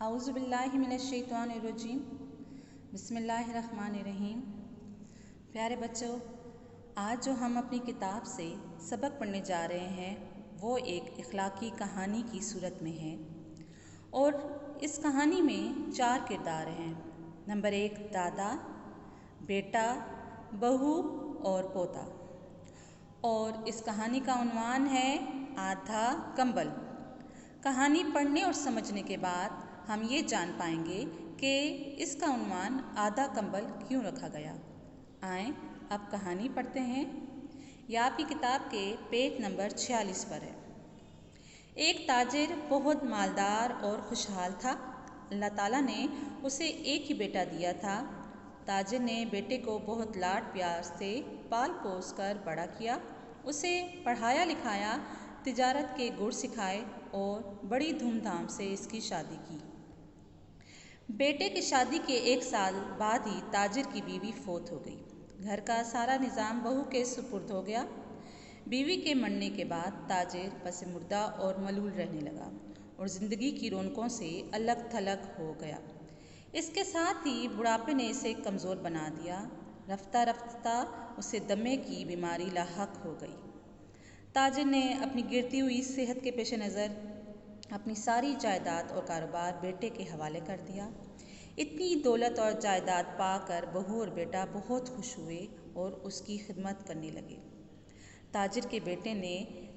اعوذ باللہ من الشیطان الرجیم بسم اللہ الرحمن الرحیم۔ پیارے بچوں، آج جو ہم اپنی کتاب سے سبق پڑھنے جا رہے ہیں وہ ایک اخلاقی کہانی کی صورت میں ہے، اور اس کہانی میں 4 کردار ہیں۔ نمبر 1 دادا، بیٹا، بہو اور پوتا۔ اور اس کہانی کا عنوان ہے آدھا کمبل۔ کہانی پڑھنے اور سمجھنے کے بعد ہم یہ جان پائیں گے کہ اس کا عنوان آدھا کمبل کیوں رکھا گیا۔ آئیں اب کہانی پڑھتے ہیں۔ یہ آپ کی کتاب کے پیج نمبر 46 پر ہے۔ ایک تاجر بہت مالدار اور خوشحال تھا۔ اللہ تعالیٰ نے اسے ایک ہی بیٹا دیا تھا۔ تاجر نے بیٹے کو بہت لاڈ پیار سے پال پوس کر بڑا کیا، اسے پڑھایا لکھایا، تجارت کے گڑ سکھائے اور بڑی دھوم دھام سے اس کی شادی کی۔ بیٹے کی شادی کے 1 سال بعد ہی تاجر کی بیوی فوت ہو گئی۔ گھر کا سارا نظام بہو کے سپرد ہو گیا۔ بیوی کے مرنے کے بعد تاجر پس مردہ اور ملول رہنے لگا اور زندگی کی رونقوں سے الگ تھلگ ہو گیا۔ اس کے ساتھ ہی بڑھاپے نے اسے کمزور بنا دیا۔ رفتہ رفتہ اسے دمے کی بیماری لاحق ہو گئی۔ تاجر نے اپنی گرتی ہوئی صحت کے پیش نظر اپنی ساری جائیداد اور کاروبار بیٹے کے حوالے کر دیا۔ اتنی دولت اور جائیداد پا کر بہو اور بیٹا بہت خوش ہوئے اور اس کی خدمت کرنے لگے۔ تاجر کے بیٹے نے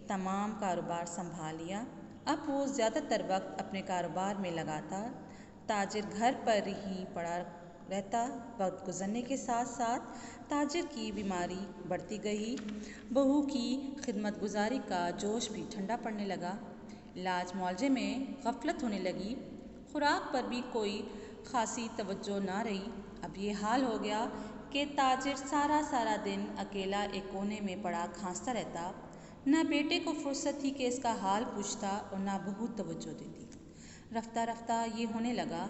تمام کاروبار سنبھال لیا۔ اب وہ زیادہ تر وقت اپنے کاروبار میں لگاتا۔ تاجر گھر پر ہی پڑا رہتا۔ وقت گزرنے کے ساتھ ساتھ تاجر کی بیماری بڑھتی گئی۔ بہو کی خدمت گزاری کا جوش بھی ٹھنڈا پڑنے لگا۔ علاج معالجے میں غفلت ہونے لگی۔ خوراک پر بھی کوئی خاصی توجہ نہ رہی۔ اب یہ حال ہو گیا کہ تاجر سارا دن اکیلا ایک کونے میں پڑا کھانستا رہتا۔ نہ بیٹے کو فرصت تھی کہ اس کا حال پوچھتا اور نہ بہو توجہ دیتی۔ رفتہ رفتہ یہ ہونے لگا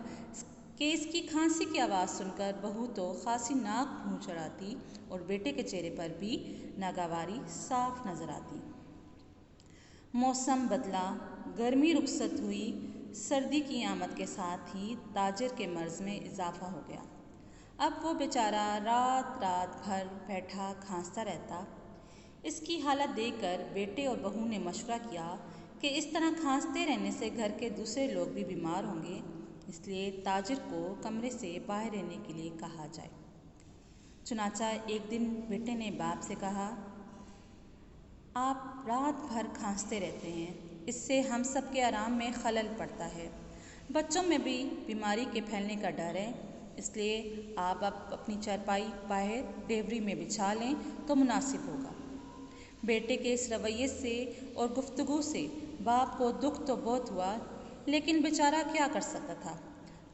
کہ اس کی کھانسی کی آواز سن کر بہو تو خاصی ناک منہ چڑھاتی اور بیٹے کے چہرے پر بھی ناگواری صاف نظر آتی۔ موسم بدلا، گرمی رخصت ہوئی۔ سردی کی آمد کے ساتھ ہی تاجر کے مرض میں اضافہ ہو گیا۔ اب وہ بیچارہ رات بھر بیٹھا کھانستا رہتا۔ اس کی حالت دیکھ کر بیٹے اور بہو نے مشورہ کیا کہ اس طرح کھانستے رہنے سے گھر کے دوسرے لوگ بھی بیمار ہوں گے، اس لیے تاجر کو کمرے سے باہر رہنے کے لیے کہا جائے۔ چنانچہ ایک دن بیٹے نے باپ سے کہا، آپ رات بھر کھانستے رہتے ہیں، اس سے ہم سب کے آرام میں خلل پڑتا ہے، بچوں میں بھی بیماری کے پھیلنے کا ڈر ہے، اس لیے آپ اب اپنی چارپائی باہر ڈیوری میں بچھا لیں تو مناسب ہوگا۔ بیٹے کے اس رویے سے اور گفتگو سے باپ کو دکھ تو بہت ہوا، لیکن بیچارہ کیا کر سکتا تھا۔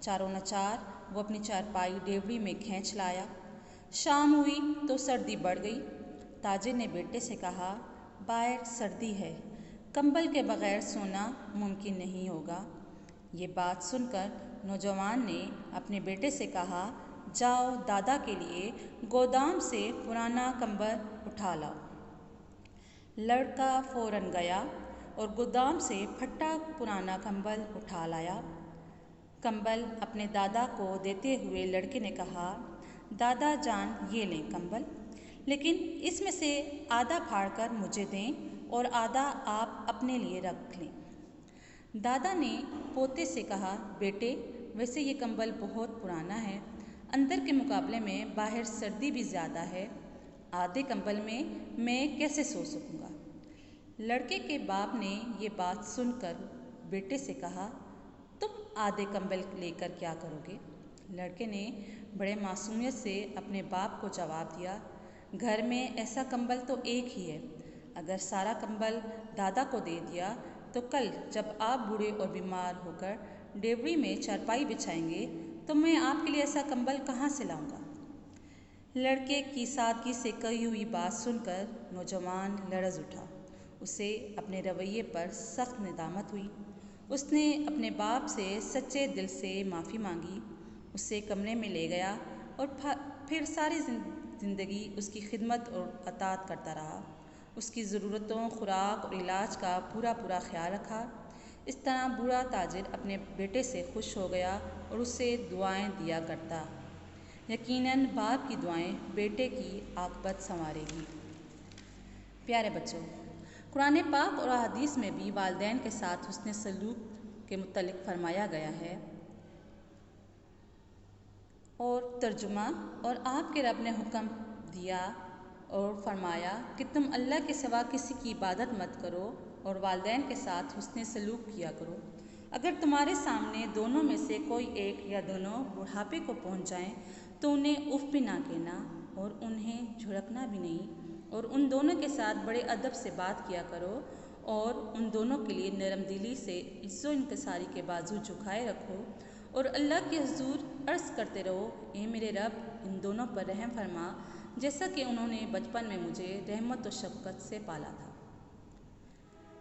چاروں ناچار وہ اپنی چارپائی ڈیوری میں کھینچ لایا۔ شام ہوئی تو سردی بڑھ گئی۔ تاجر نے بیٹے سے کہا، باہر سردی ہے، کمبل کے بغیر سونا ممکن نہیں ہوگا۔ یہ بات سن کر نوجوان نے اپنے بیٹے سے کہا، جاؤ دادا کے لیے گودام سے پرانا کمبل اٹھا لاؤ۔ لڑکا فوراً گیا اور گودام سے پھٹا پرانا کمبل اٹھا لایا۔ کمبل اپنے دادا کو دیتے ہوئے لڑکے نے کہا، دادا جان یہ لیں کمبل، لیکن اس میں سے آدھا پھاڑ کر مجھے دیں اور آدھا آپ اپنے لیے رکھ لیں۔ دادا نے پوتے سے کہا، بیٹے ویسے یہ کمبل بہت پرانا ہے، اندر کے مقابلے میں باہر سردی بھی زیادہ ہے، آدھے کمبل میں کیسے سو سکوں گا؟ لڑکے کے باپ نے یہ بات سن کر بیٹے سے کہا، تم آدھے کمبل لے کر کیا کرو گے؟ لڑکے نے بڑے معصومیت سے اپنے باپ کو جواب دیا، گھر میں ایسا کمبل تو ایک ہی ہے، اگر سارا کمبل دادا کو دے دیا تو کل جب آپ بوڑھے اور بیمار ہو کر ڈیوری میں چارپائی بچھائیں گے تو میں آپ کے لیے ایسا کمبل کہاں سے لاؤں گا؟ لڑکے کی سادگی سے کہی ہوئی بات سن کر نوجوان لرز اٹھا۔ اسے اپنے رویے پر سخت ندامت ہوئی۔ اس نے اپنے باپ سے سچے دل سے معافی مانگی، اسے کمرے میں لے گیا اور پھر ساری زندگی اس کی خدمت اور اطاعت کرتا رہا۔ اس کی ضرورتوں، خوراک اور علاج کا پورا خیال رکھا۔ اس طرح بوڑھا تاجر اپنے بیٹے سے خوش ہو گیا اور اسے دعائیں دیا کرتا۔ یقیناً باپ کی دعائیں بیٹے کی عاقبت سنوارے گی۔ پیارے بچوں، قرآن پاک اور احادیث میں بھی والدین کے ساتھ حسن سلوک کے متعلق فرمایا گیا ہے۔ اور ترجمہ، اور آپ کے رب نے حکم دیا اور فرمایا کہ تم اللہ کے سوا کسی کی عبادت مت کرو اور والدین کے ساتھ حسن سلوک کیا کرو۔ اگر تمہارے سامنے دونوں میں سے کوئی ایک یا دونوں بڑھاپے کو پہنچ جائیں تو انہیں اف بھی نہ کہنا اور انہیں جھڑکنا بھی نہیں، اور ان دونوں کے ساتھ بڑے ادب سے بات کیا کرو اور ان دونوں کے لیے نرم دلی سے عزت و انکساری کے بازو جھکائے رکھو اور اللہ کے حضور عرض کرتے رہو، اے میرے رب، ان دونوں پر رحم فرما جیسا کہ انہوں نے بچپن میں مجھے رحمت و شفقت سے پالا تھا۔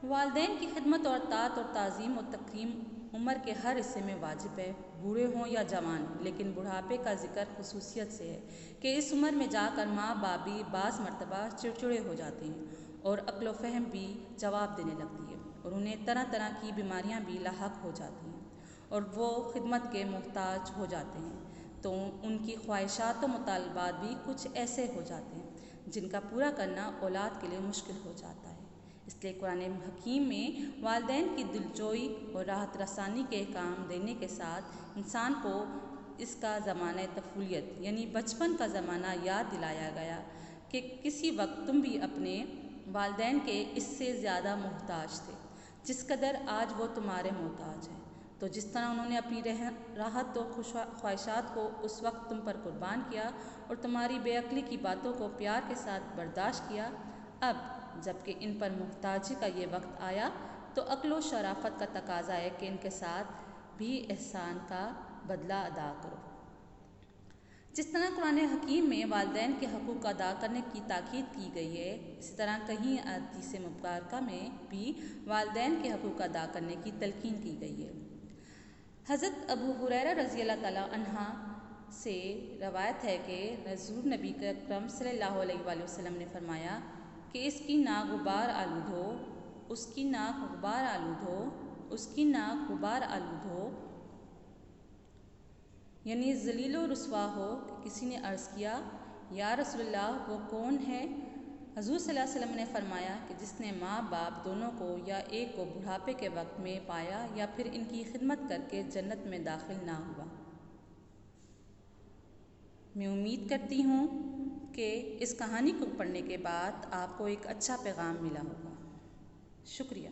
والدین کی خدمت اور اطاعت اور تعظیم و تکریم عمر کے ہر حصے میں واجب ہے، بوڑھے ہوں یا جوان، لیکن بڑھاپے کا ذکر خصوصیت سے ہے کہ اس عمر میں جا کر ماں باپ بھی بعض مرتبہ چڑچڑے ہو جاتے ہیں اور عقل و فہم بھی جواب دینے لگتی ہے اور انہیں طرح طرح کی بیماریاں بھی لاحق ہو جاتی ہیں اور وہ خدمت کے محتاج ہو جاتے ہیں، تو ان کی خواہشات و مطالبات بھی کچھ ایسے ہو جاتے ہیں جن کا پورا کرنا اولاد کے لیے مشکل ہو جاتا ہے۔ اس لیے قرآن حکیم میں والدین کی دلجوئی اور راحت رسانی کے احکام دینے کے ساتھ انسان کو اس کا زمانہ طفولیت یعنی بچپن کا زمانہ یاد دلایا گیا کہ کسی وقت تم بھی اپنے والدین کے اس سے زیادہ محتاج تھے جس قدر آج وہ تمہارے محتاج ہیں۔ تو جس طرح انہوں نے اپنی راحت و خواہشات کو اس وقت تم پر قربان کیا اور تمہاری بے عقلی کی باتوں کو پیار کے ساتھ برداشت کیا، اب جب کہ ان پر محتاجی کا یہ وقت آیا تو عقل و شرافت کا تقاضا ہے کہ ان کے ساتھ بھی احسان کا بدلہ ادا کرو۔ جس طرح قرآن حکیم میں والدین کے حقوق ادا کرنے کی تاکید کی گئی ہے، اسی طرح کہیں احادیث مبارکہ میں بھی والدین کے حقوق ادا کرنے کی تلقین کی گئی ہے۔ حضرت ابو ہریرہ رضی اللہ تعالیٰ عنہ سے روایت ہے کہ حضور نبی اکرم صلی اللہ علیہ وآلہ وسلم نے فرمایا کہ اس کی ناک غبار آلود ہو، اس کی ناک غبار آلود ہو، اس کی ناک غبار آلود ہو، یعنی ذلیل و رسوا ہو۔ کسی نے عرض کیا، یا رسول اللہ، وہ کون ہے؟ حضور صلی اللہ علیہ وسلم نے فرمایا کہ جس نے ماں باپ دونوں کو یا ایک کو بڑھاپے کے وقت میں پایا یا پھر ان کی خدمت کر کے جنت میں داخل نہ ہوا۔ میں امید کرتی ہوں کہ اس کہانی کو پڑھنے کے بعد آپ کو ایک اچھا پیغام ملا ہوگا۔ شکریہ۔